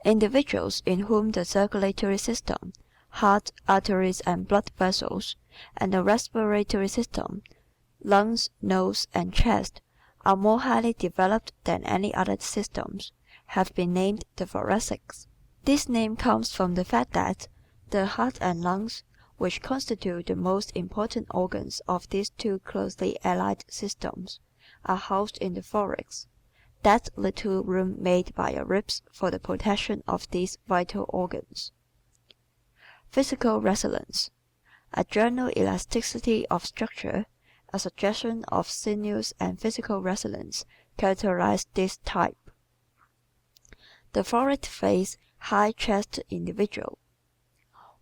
Individuals in whom the circulatory system, heart, arteries and blood vessels, and the respiratory system, lungs, nose, and chest, are more highly developed than any other systems, have been named the Thoracics. This name comes from the fact that the heart and lungs, which constitute the most important organs of these two closely allied systems, are housed in the thorax, that little room made by your ribs for the protection of these vital organs. Physical resilience, a general elasticity of structure, a suggestion of sinews and physical resilience characterize this type. The florid-faced, high-chested individual.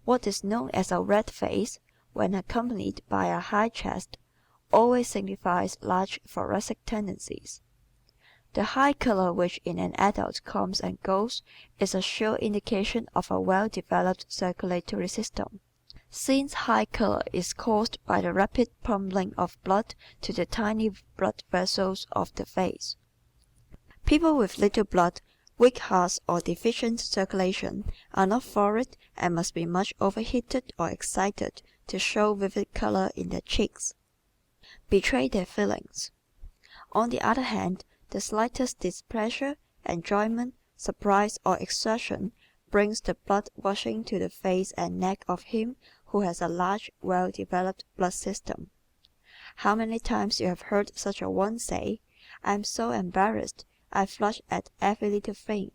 What is known as a red face, when accompanied by a high chest, always signifies large thoracic tendencies. The high color which in an adult comes and goes is a sure indication of a well-developed circulatory system, since high color is caused by the rapid pumping of blood to the tiny blood vessels of the face. People with little blood, weak hearts or deficient circulation are not florid and must be much overheated or excited to show vivid color in their cheeks, betray their feelings. On the other hand, the slightest displeasure, enjoyment, surprise, or exertion brings the blood rushing to the face and neck of him who has a large, well-developed blood system. How many times you have heard such a one say, "I am so embarrassed, I flush at every little thing.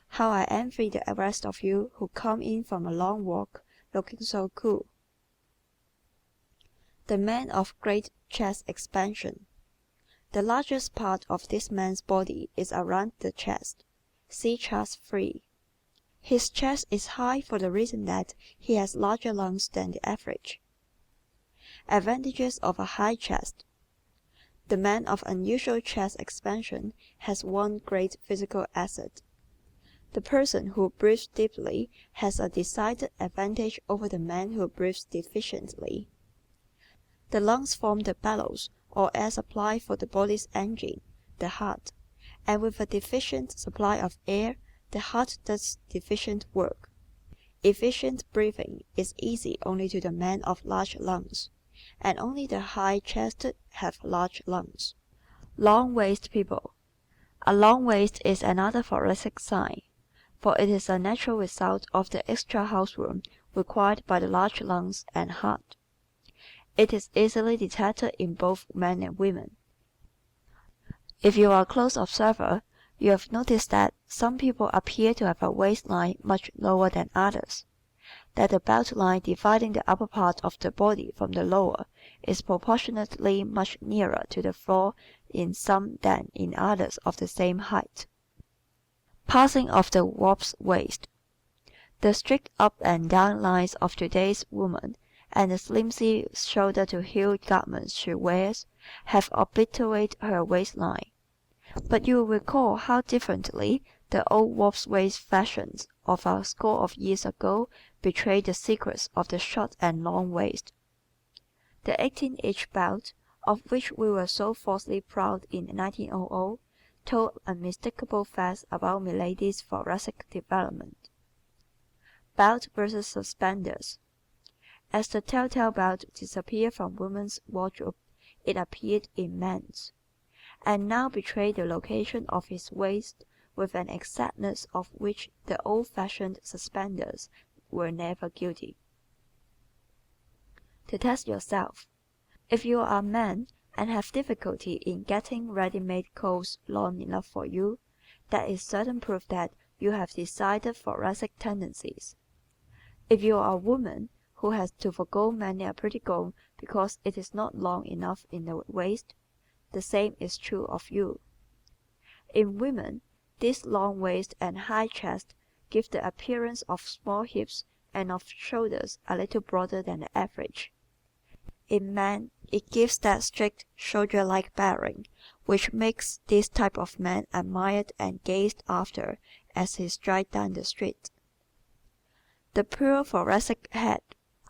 How I envy the rest of you who come in from a long walk looking so cool." The man of great chest expansion. The largest part of this man's body is around the chest. See Chart 3. His chest is high for the reason that he has larger lungs than the average. Advantages of a high chest. The man of unusual chest expansion has one great physical asset. The person who breathes deeply has a decided advantage over the man who breathes deficiently. The lungs form the bellows or air supply for the body's engine, the heart, and with a deficient supply of air, the heart does deficient work. Efficient breathing is easy only to the man of large lungs, and only the high-chested have large lungs. Long-waisted people. A long waist is another thoracic sign, for it is a natural result of the extra houseroom required by the large lungs and heart. It is easily detected in both men and women. If you are a close observer, you have noticed that some people appear to have a waistline much lower than others, that the belt line dividing the upper part of the body from the lower is proportionately much nearer to the floor in some than in others of the same height. Passing of the warp's waist. The strict up and down lines of today's woman and the flimsy shoulder-to-heel garments she wears have obliterated her waistline. But you will recall how differently the old warp's waist fashions of a score of years ago betrayed the secrets of the short and long waist. The 18-inch belt, of which we were so falsely proud in 1900, told unmistakable facts about milady's thoracic development. Belt versus suspenders. As the telltale belt disappeared from women's wardrobe, it appeared in men's, and now betrayed the location of his waist with an exactness of which the old-fashioned suspenders were never guilty. To test yourself. If you are a man and have difficulty in getting ready-made coats long enough for you, that is certain proof that you have decided thoracic tendencies. If you are a woman who has to forgo many a pretty gown because it is not long enough in the waist, the same is true of you. In women, this long waist and high chest give the appearance of small hips and of shoulders a little broader than the average. In men, it gives that strict, soldier-like bearing which makes this type of man admired and gazed after as he strides down the street. The pure thoracic head.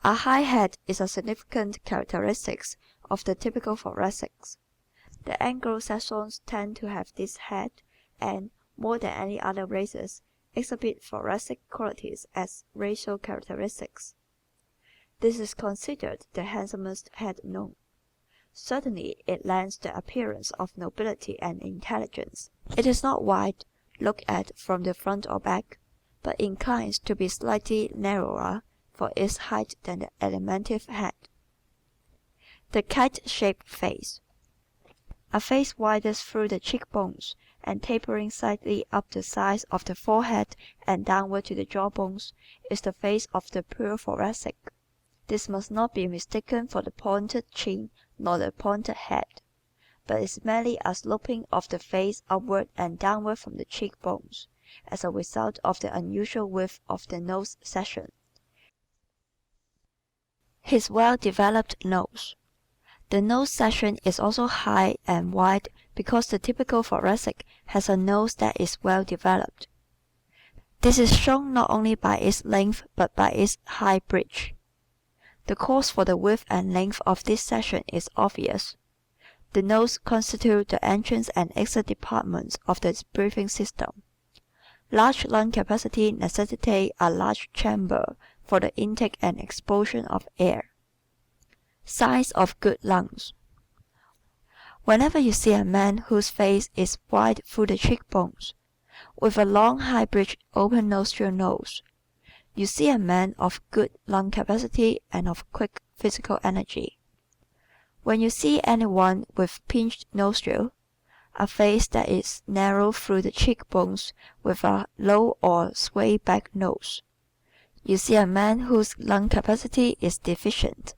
A high head is a significant characteristic of the typical thoracics. The Anglo-Saxons tend to have this head, and, more than any other races, exhibit thoracic qualities as racial characteristics. This is considered the handsomest head known. Certainly, it lends the appearance of nobility and intelligence. It is not wide, looked at from the front or back, but inclines to be slightly narrower for its height than the Alimentive head. The kite-shaped face. A face widest through the cheekbones and tapering slightly up the sides of the forehead and downward to the jawbones is the face of the pure Thoracic. This must not be mistaken for the pointed chin nor the pointed head, but is merely a sloping of the face upward and downward from the cheekbones, as a result of the unusual width of the nose section. His well-developed nose. The nose section is also high and wide because the typical Thoracic has a nose that is well developed. This is shown not only by its length but by its high bridge. The cause for the width and length of this section is obvious. The nose constitutes the entrance and exit departments of the breathing system. Large lung capacity necessitates a large chamber for the intake and expulsion of air. Signs of good lungs. Whenever you see a man whose face is wide through the cheekbones, with a long high-bridged open nostril nose, you see a man of good lung capacity and of quick physical energy. When you see anyone with pinched nostril, a face that is narrow through the cheekbones with a low or sway back nose, you see a man whose lung capacity is deficient.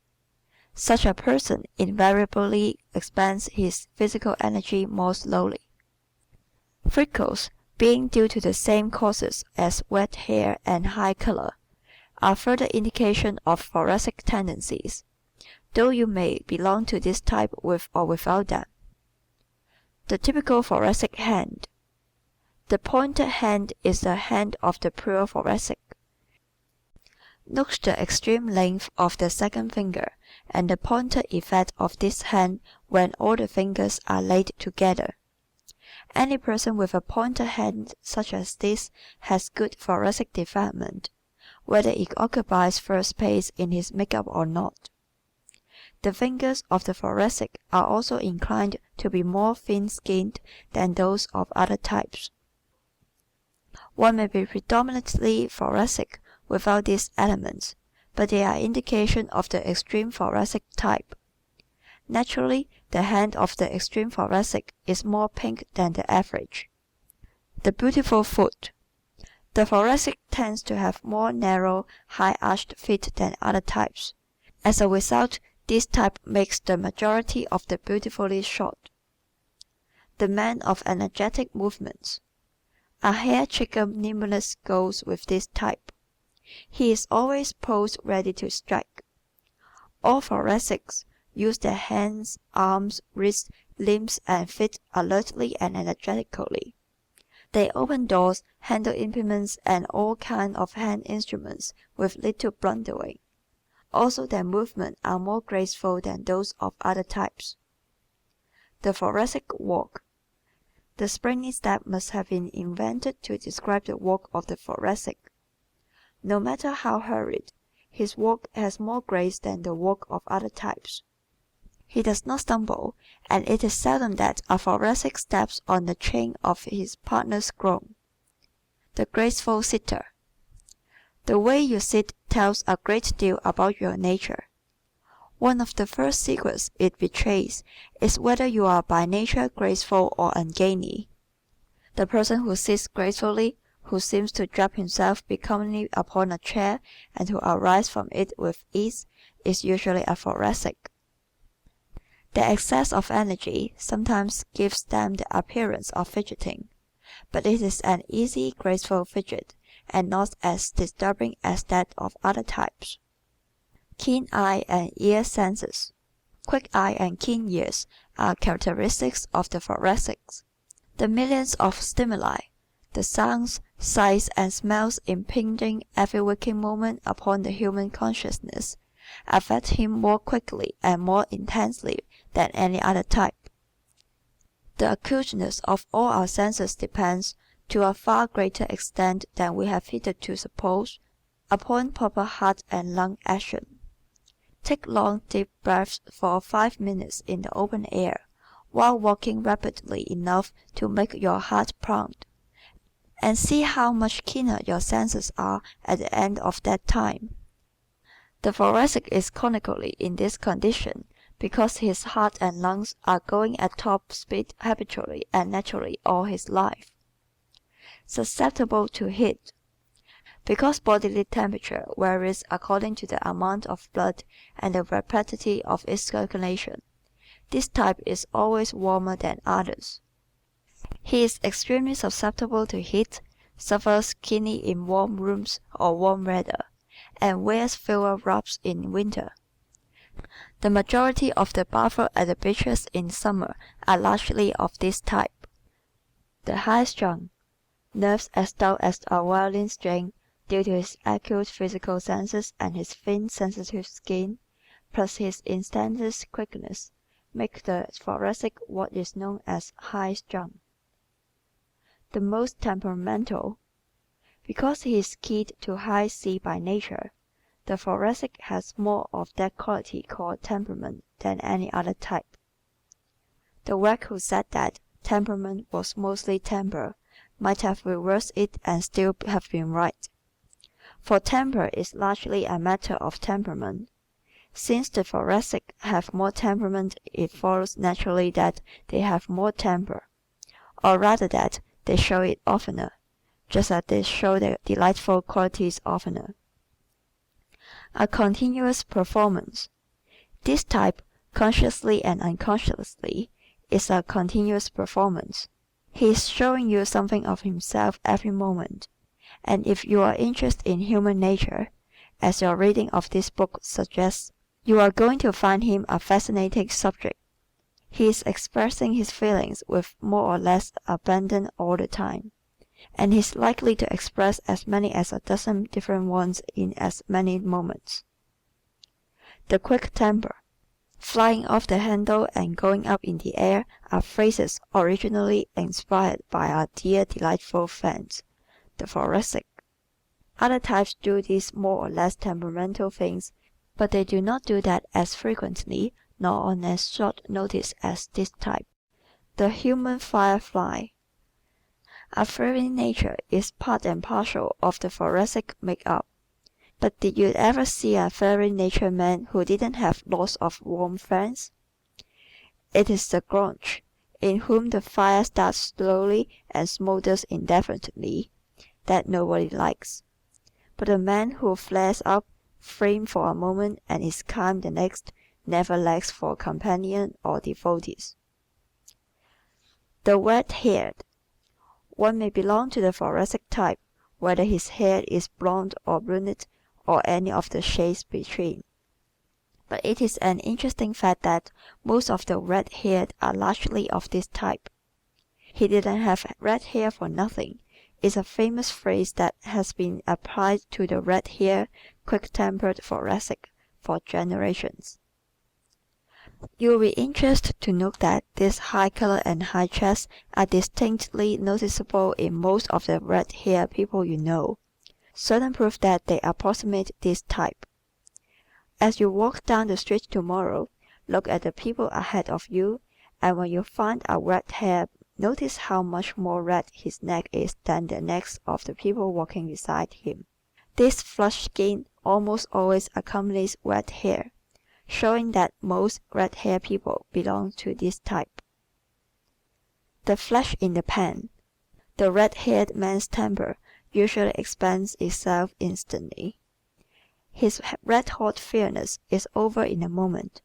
Such a person invariably expends his physical energy more slowly. Freckles, being due to the same causes as wet hair and high color, are further indication of thoracic tendencies, though you may belong to this type with or without them. The typical thoracic hand. The pointed hand is the hand of the pure thoracic. Note the extreme length of the second finger and the pointed effect of this hand when all the fingers are laid together. Any person with a pointed hand such as this has good thoracic development, whether it occupies first place in his makeup or not. The fingers of the Thoracic are also inclined to be more thin-skinned than those of other types. One may be predominantly Thoracic without these elements, but they are indication of the extreme Thoracic type. Naturally, the hand of the extreme Thoracic is more pink than the average. The beautiful foot. The Thoracic tends to have more narrow, high-arched feet than other types. As a result, this type makes the majority of the beautifully short. The man of energetic movements. A hair-trigger nimbleness goes with this type. He is always posed ready to strike. All Thoracics use their hands, arms, wrists, limbs, and feet alertly and energetically. They open doors, handle implements, and all kinds of hand instruments with little blundering. Also, their movements are more graceful than those of other types. The Thoracic walk. The springy step must have been invented to describe the walk of the Thoracic. No matter how hurried, his walk has more grace than the walk of other types. He does not stumble, and it is seldom that a Thoracic steps on the chain of his partner's groin. The graceful sitter. The way you sit tells a great deal about your nature. One of the first secrets it betrays is whether you are by nature graceful or ungainly. The person who sits gracefully, who seems to drop himself becomingly upon a chair and to arise from it with ease, is usually a Thoracic. The excess of energy sometimes gives them the appearance of fidgeting, but it is an easy, graceful fidget, and not as disturbing as that of other types. Keen eye and ear senses. Quick eye and keen ears are characteristics of the Thoracics. The millions of stimuli, the sounds, sights, and smells impinging every waking moment upon the human consciousness, affect him more quickly and more intensely than any other type. The acuteness of all our senses depends, to a far greater extent than we have hitherto supposed, upon proper heart and lung action. Take long deep breaths for 5 minutes in the open air, while walking rapidly enough to make your heart pound, and see how much keener your senses are at the end of that time. The Thoracic is chronically in this condition because his heart and lungs are going at top speed habitually and naturally all his life. Susceptible to heat, because bodily temperature varies according to the amount of blood and the rapidity of its circulation. This type is always warmer than others. He is extremely susceptible to heat, suffers keenly in warm rooms or warm weather, and wears fewer wraps in winter. The majority of the bathers at the beaches in summer are largely of this type. The high-strung, nerves as stout as a violin string due to his acute physical senses and his thin sensitive skin, plus his instantaneous quickness, make the Thoracic what is known as high-strung. The most temperamental, because he is keyed to high C by nature, the Thoracic has more of that quality called temperament than any other type. The wag who said that temperament was mostly temper might have reversed it and still have been right. For temper is largely a matter of temperament. Since the Thoracic have more temperament, it follows naturally that they have more temper, or rather that they show it oftener, just as they show their delightful qualities oftener. A continuous performance. This type, consciously and unconsciously, is a continuous performance. He is showing you something of himself every moment, and if you are interested in human nature, as your reading of this book suggests, you are going to find him a fascinating subject. He is expressing his feelings with more or less abandon all the time, and he is likely to express as many as a dozen different ones in as many moments. The quick temper, flying off the handle and going up in the air are phrases originally inspired by our dear delightful friends, the Thoracic. Other types do these more or less temperamental things, but they do not do that as frequently nor on as short notice as this type. The human firefly. A fiery nature is part and parcel of the Thoracic make-up. But did you ever see a fiery nature man who didn't have lots of warm friends? It is the grouch, in whom the fire starts slowly and smolders indefinitely, that nobody likes. But the man who flares up, flame for a moment and is calm the next, never lacks for companion or devotees. The red-haired. One may belong to the Thoracic type, whether his hair is blonde or brunette or any of the shades between. But it is an interesting fact that most of the red-haired are largely of this type. "He didn't have red hair for nothing" is a famous phrase that has been applied to the red-haired, quick-tempered Thoracic for generations. You will be interested to note that this high color and high chest are distinctly noticeable in most of the red-haired people you know, certain proof that they approximate this type. As you walk down the street tomorrow, look at the people ahead of you, and when you find a red-haired, notice how much more red his neck is than the necks of the people walking beside him. This flushed skin almost always accompanies red hair, showing that most red-haired people belong to this type. The flash in the pan. The red-haired man's temper usually expends itself instantly. His red-hot fierceness is over in a moment.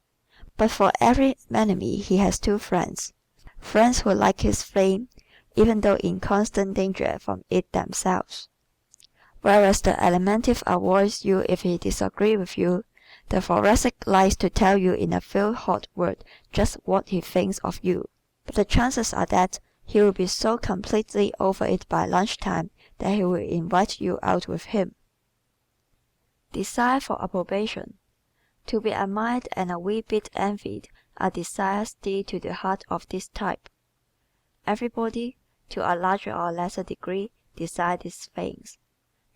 But for every enemy he has two friends. Friends who like his flame, even though in constant danger from it themselves. Whereas the Alimentive avoids you if he disagrees with you, the Thoracic likes to tell you in a few hot words just what he thinks of you. But the chances are that he will be so completely over it by lunchtime that he will invite you out with him. Desire for approbation. To be admired and a wee bit envied are desires dear to the heart of this type. Everybody, to a larger or lesser degree, desire these things,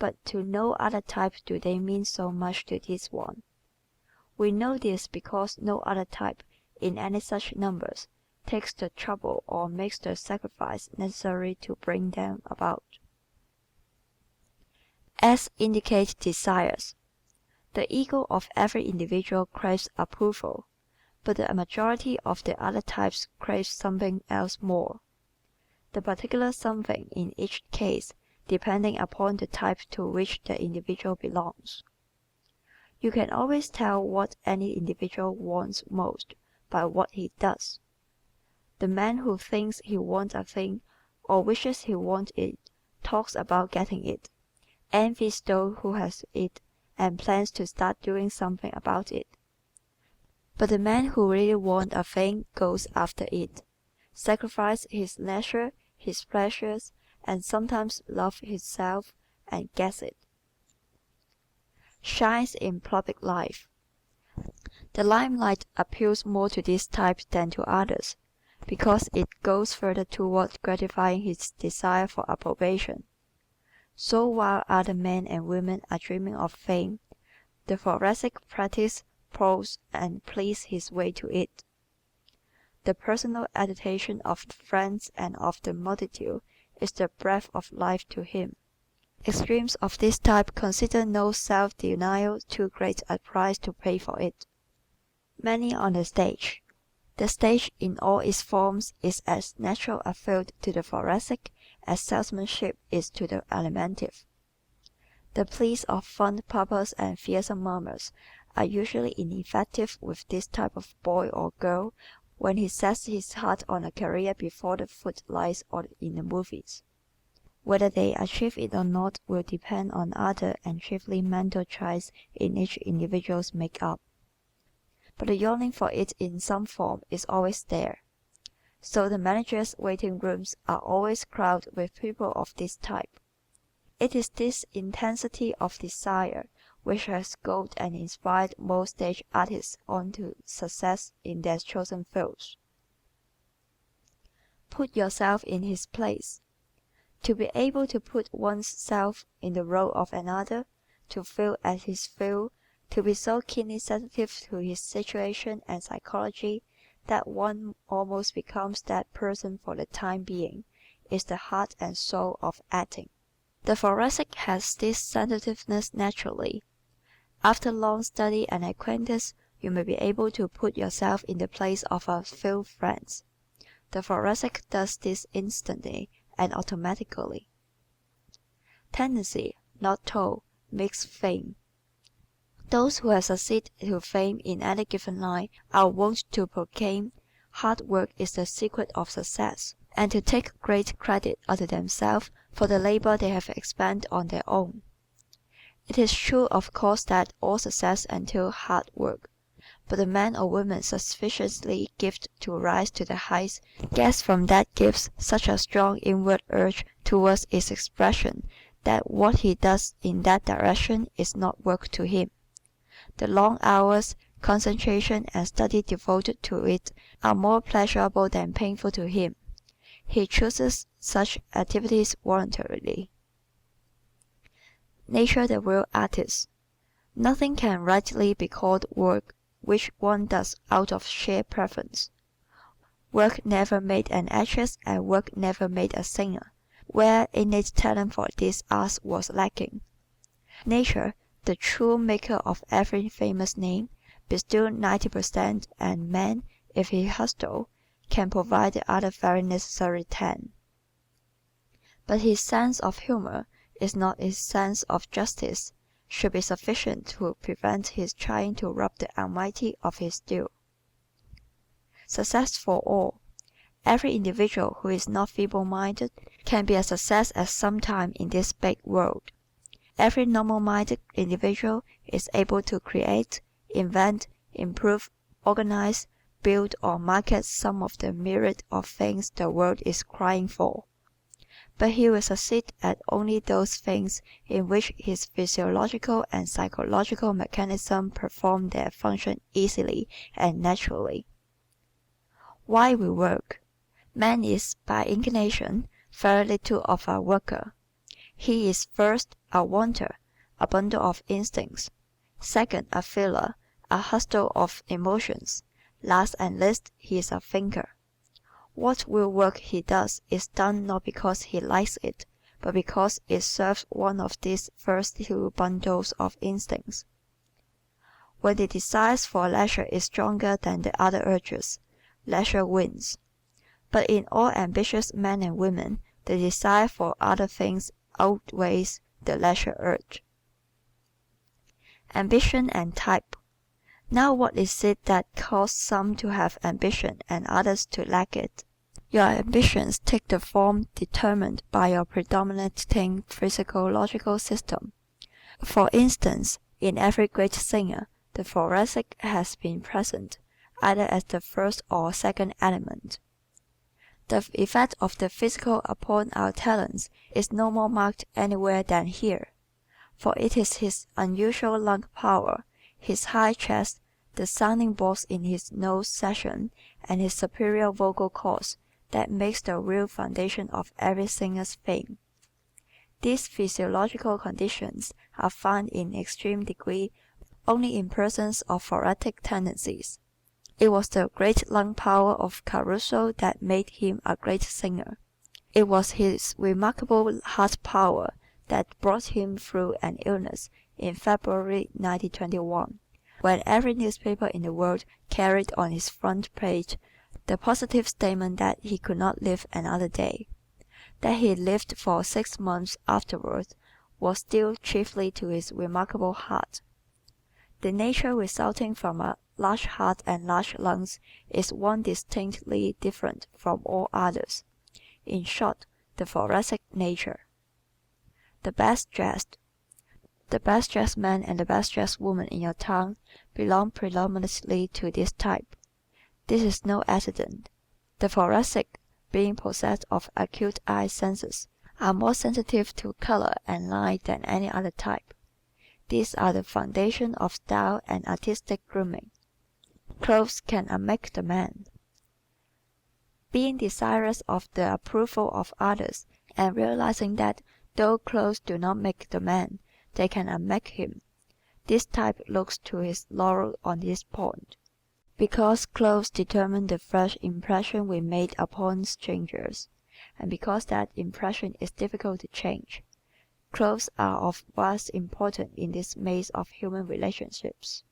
but to no other type do they mean so much to this one. We know this because no other type, in any such numbers, takes the trouble or makes the sacrifice necessary to bring them about. S indicate desires. The ego of every individual craves approval, but the majority of the other types craves something else more. The particular something in each case depending upon the type to which the individual belongs. You can always tell what any individual wants most by what he does. The man who thinks he wants a thing or wishes he wants it talks about getting it, envies those who has it, and plans to start doing something about it. But the man who really wants a thing goes after it, sacrifices his leisure, his pleasures, and sometimes loves himself and gets it. Shines in public life. The limelight appeals more to this type than to others, because it goes further toward gratifying his desire for approbation. So while other men and women are dreaming of fame, the Thoracic practices, plods, and pleads his way to it. The personal agitation of friends and of the multitude is the breath of life to him. Extremes of this type consider no self-denial too great a price to pay for it. Many on the stage. The stage in all its forms is as natural a field to the Thoracic as salesmanship is to the Alimentive. The pleas of fond papas and fearsome mamas are usually ineffective with this type of boy or girl when he sets his heart on a career before the footlights or in the movies. Whether they achieve it or not will depend on other and chiefly mental traits in each individual's make-up. But the yearning for it in some form is always there. So the managers' waiting rooms are always crowded with people of this type. It is this intensity of desire which has goaded and inspired most stage artists on to success in their chosen fields. Put yourself in his place. To be able to put one's self in the role of another, to feel as he feels, to be so keenly sensitive to his situation and psychology that one almost becomes that person for the time being, is the heart and soul of acting. The Thoracic has this sensitiveness naturally. After long study and acquaintance, you may be able to put yourself in the place of a few friends. The Thoracic does this instantly and automatically. Tendency, not toil, makes fame. Those who have succeeded to fame in any given line are wont to proclaim hard work is the secret of success, and to take great credit unto themselves for the labor they have expended on their own. It is true of course that all success entails hard work, but the man or woman sufficiently gifted to rise to the heights gets from that gift such a strong inward urge towards its expression that what he does in that direction is not work to him. The long hours, concentration, and study devoted to it are more pleasurable than painful to him. He chooses such activities voluntarily. Nature the real artist. Nothing can rightly be called work which one does out of sheer preference. Work never made an actress and work never made a singer, where innate talent for these arts was lacking. Nature, the true maker of every famous name, bestowed 90%, and man, if he hustle, can provide the other very necessary 10. But his sense of humor is not his sense of justice, should be sufficient to prevent his trying to rob the Almighty of his due. Success for all. Every individual who is not feeble-minded can be a success at some time in this big world. Every normal-minded individual is able to create, invent, improve, organize, build, or market some of the myriad of things the world is crying for. But he will succeed at only those things in which his physiological and psychological mechanism perform their function easily and naturally. Why we work. Man is, by inclination, very little of a worker. He is first a wanter, a bundle of instincts; second a feeler, a hustle of emotions; last and least he is a thinker. What real work he does is done not because he likes it, but because it serves one of these first two bundles of instincts. When the desire for leisure is stronger than the other urges, leisure wins. But in all ambitious men and women the desire for other things outweighs the leisure urge. Ambition and type. Now what is it that causes some to have ambition and others to lack it? Your ambitions take the form determined by your predominating physiological system. For instance, in every great singer, the thoracic has been present, either as the first or second element. The effect of the physical upon our talents is no more marked anywhere than here, for it is his unusual lung power, his high chest, the sounding box in his nose section, and his superior vocal cords that makes the real foundation of every singer's fame. These physiological conditions are found in extreme degree only in persons of thoracic tendencies. It was the great lung power of Caruso that made him a great singer. It was his remarkable heart power that brought him through an illness in February 1921, when every newspaper in the world carried on its front page the positive statement that he could not live another day. That he lived for 6 months afterward was due chiefly to his remarkable heart. The nature resulting from a large heart and large lungs is one distinctly different from all others. In short, the thoracic nature. The best dressed. The best dressed man and the best dressed woman in your town belong predominantly to this type. This is no accident. The thoracic, being possessed of acute eye senses, are more sensitive to color and line than any other type. These are the foundation of style and artistic grooming. Clothes can unmake the man. Being desirous of the approval of others and realizing that though clothes do not make the man, they can unmake him, this type looks to his laurel on this point. Because clothes determine the first impression we make upon strangers, and because that impression is difficult to change, clothes are of vast importance in this maze of human relationships.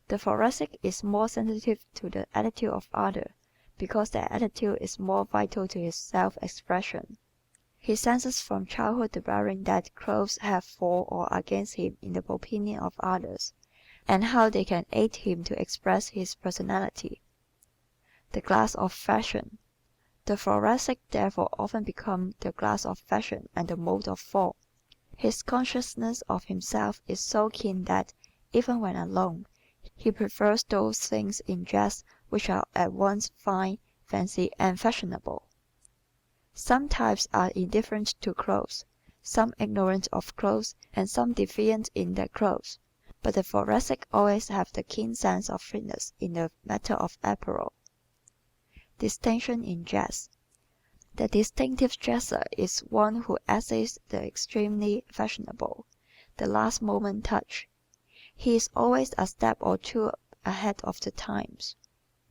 The thoracic is more sensitive to the attitude of others because their attitude is more vital to his self-expression. He senses from childhood the bearing that clothes have for or against him in the opinion of others, and how they can aid him to express his personality. The glass of fashion. The thoracic therefore often becomes the glass of fashion and the mold of form. His consciousness of himself is so keen that, even when alone, he prefers those things in dress which are at once fine, fancy, and fashionable. Some types are indifferent to clothes, some ignorant of clothes, and some defiant in their clothes. But the thoracic always have the keen sense of fitness in the matter of apparel. Distinction in dress. The distinctive dresser is one who essays the extremely fashionable, the last moment touch. He is always a step or two ahead of the times.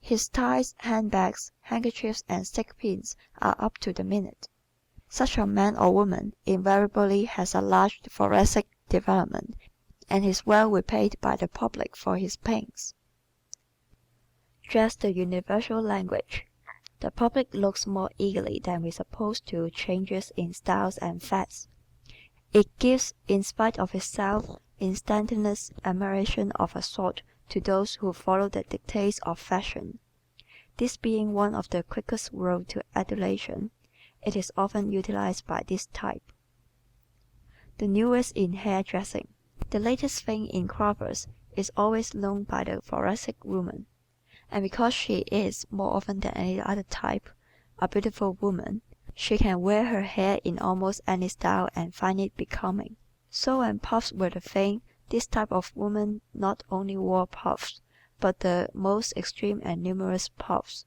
His ties, handbags, handkerchiefs, and stick pins are up to the minute. Such a man or woman invariably has a large thoracic development and is well repaid by the public for his pains. Dress the universal language. The public looks more eagerly than we suppose to changes in styles and fads. It gives, in spite of itself, instantaneous admiration of a sort to those who follow the dictates of fashion. This being one of the quickest roads to adulation, it is often utilized by this type. The newest in hair dressing. The latest thing in coiffures is always known by the thoracic woman, and because she is, more often than any other type, a beautiful woman, she can wear her hair in almost any style and find it becoming. So when puffs were the thing, this type of woman not only wore puffs, but the most extreme and numerous puffs.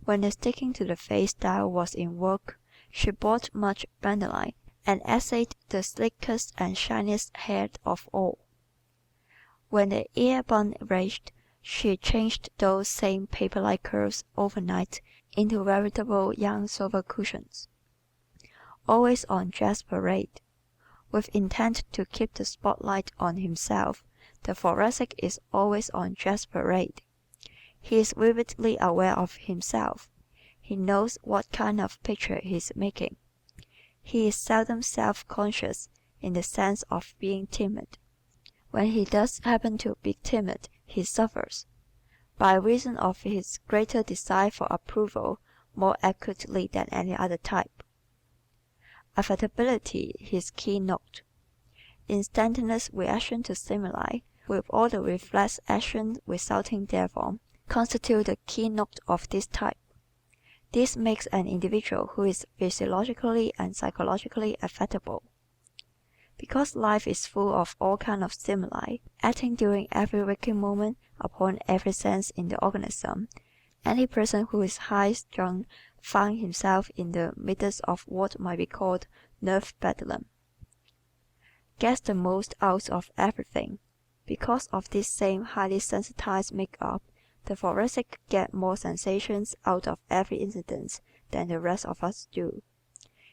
When the sticking to the face style was in vogue, She bought much bentonite and essayed the slickest and shiniest hair of all. When the ear bun raged, she changed those same paper-like curls overnight into veritable young sofa cushions. Always on dress parade, with intent to keep the spotlight on himself, the Thoracic is always on dress parade. He is vividly aware of himself. He knows what kind of picture he is making. He is seldom self-conscious in the sense of being timid. When he does happen to be timid, he suffers, by reason of his greater desire for approval, more acutely than any other type. Affectability his keynote. Instantaneous reaction to stimuli, with all the reflex action resulting therefrom, constitute the keynote of this type. This makes an individual who is physiologically and psychologically affectable. Because life is full of all kinds of stimuli, acting during every waking moment upon every sense in the organism, any person who is high-strung finds himself in the midst of what might be called nerve bedlam. Gets the most out of everything. Because of this same highly sensitized make-up, the Thoracic gets more sensations out of every incident than the rest of us do.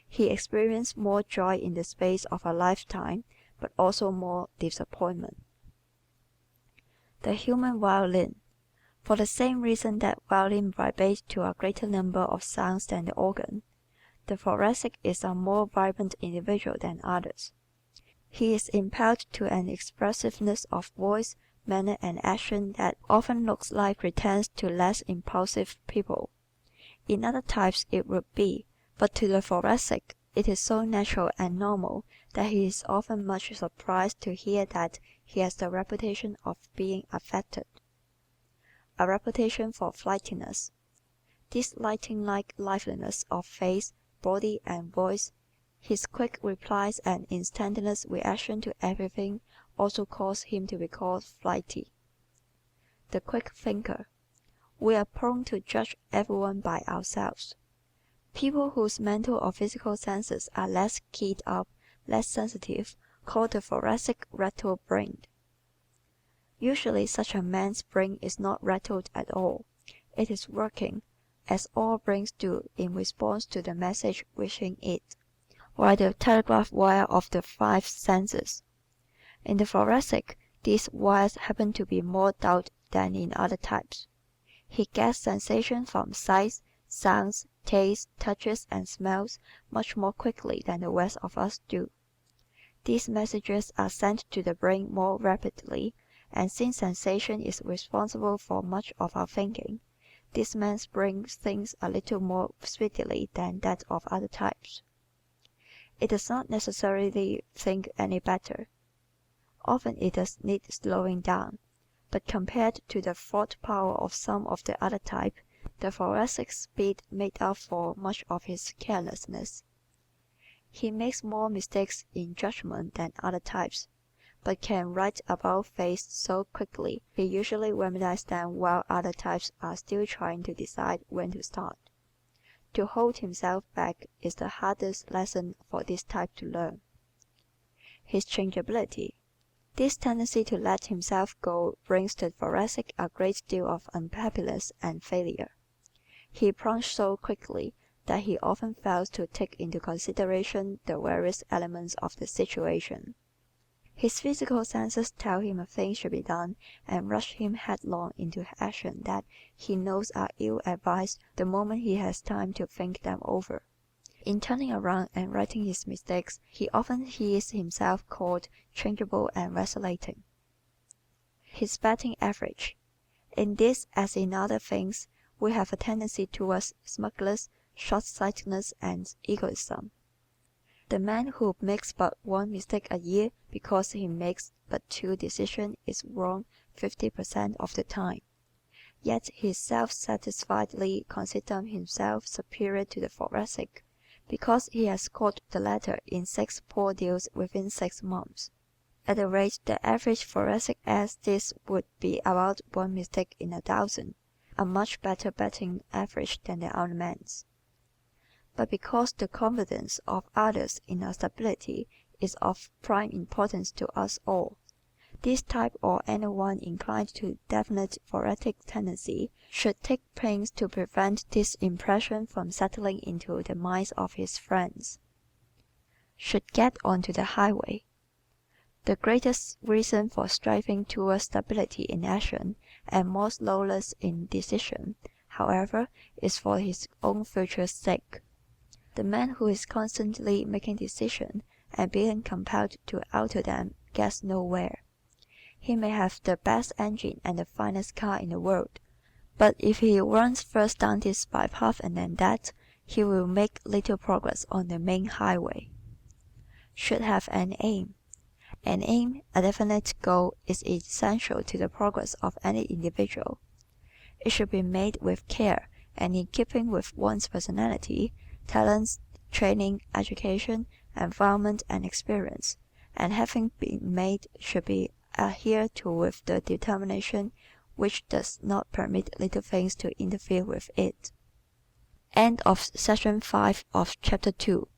He experiences more joy in the space of a lifetime, but also more disappointment. The human violin. For the same reason that violin vibrates to a greater number of sounds than the organ, the Thoracic is a more vibrant individual than others. He is impelled to an expressiveness of voice, manner, and action that often looks like pretense to less impulsive people. In other types it would be, but to the Thoracic it is so natural and normal that he is often much surprised to hear that he has the reputation of being affected. A reputation for flightiness. This lightning-like liveliness of face, body, and voice, his quick replies and instantaneous reaction to everything also cause him to be called flighty. The quick thinker. We are prone to judge everyone by ourselves. People whose mental or physical senses are less keyed up, less sensitive, call the Thoracic rattle-brained. Usually such a man's brain is not rattled at all. It is working, as all brains do in response to the message reaching it, like the telegraph wire of the five senses. In the Thoracic, these wires happen to be more dull than in other types. He gets sensation from sights, sounds, tastes, touches, and smells much more quickly than the rest of us do. These messages are sent to the brain more rapidly, and since sensation is responsible for much of our thinking, this man's brain thinks a little more speedily than that of other types. It does not necessarily think any better. Often it does need slowing down, but compared to the thought power of some of the other types, the Thoracic's speed made up for much of his carelessness. He makes more mistakes in judgment than other types, but can write about face so quickly he usually remedies them while other types are still trying to decide when to start. To hold himself back is the hardest lesson for this type to learn. His changeability. This tendency to let himself go brings the Thoracic a great deal of unhappiness and failure. He plunges so quickly that he often fails to take into consideration the various elements of the situation. His physical senses tell him a thing should be done and rush him headlong into action that he knows are ill-advised the moment he has time to think them over. In turning around and righting his mistakes, he often hears himself called changeable and vacillating. His batting average. In this, as in other things, we have a tendency towards smugness, short-sightedness, and egoism. The man who makes but one mistake a year because he makes but two decisions is wrong 50% of the time. Yet he self-satisfiedly considers himself superior to the Thoracic because he has caught the latter in 6 poor deals within 6 months. At the rate the average Thoracic as this would be about one mistake in 1,000, a much better batting average than the other man's. but because the confidence of others in our stability is of prime importance to us all. This type or anyone inclined to definite thoracic tendency should take pains to prevent this impression from settling into the minds of his friends. Should get onto the highway. The greatest reason for striving towards stability in action and more lawless in decision, however, is for his own future's sake. The man who is constantly making decisions and being compelled to alter them gets nowhere. He may have the best engine and the finest car in the world, but if he runs first down this bypath and then that, he will make little progress on the main highway. Should have an aim. An aim, a definite goal, is essential to the progress of any individual. It should be made with care and in keeping with one's personality, talents, training, education, environment, and experience, and having been made should be adhered to with the determination which does not permit little things to interfere with it. End of Section 5 of Chapter 2.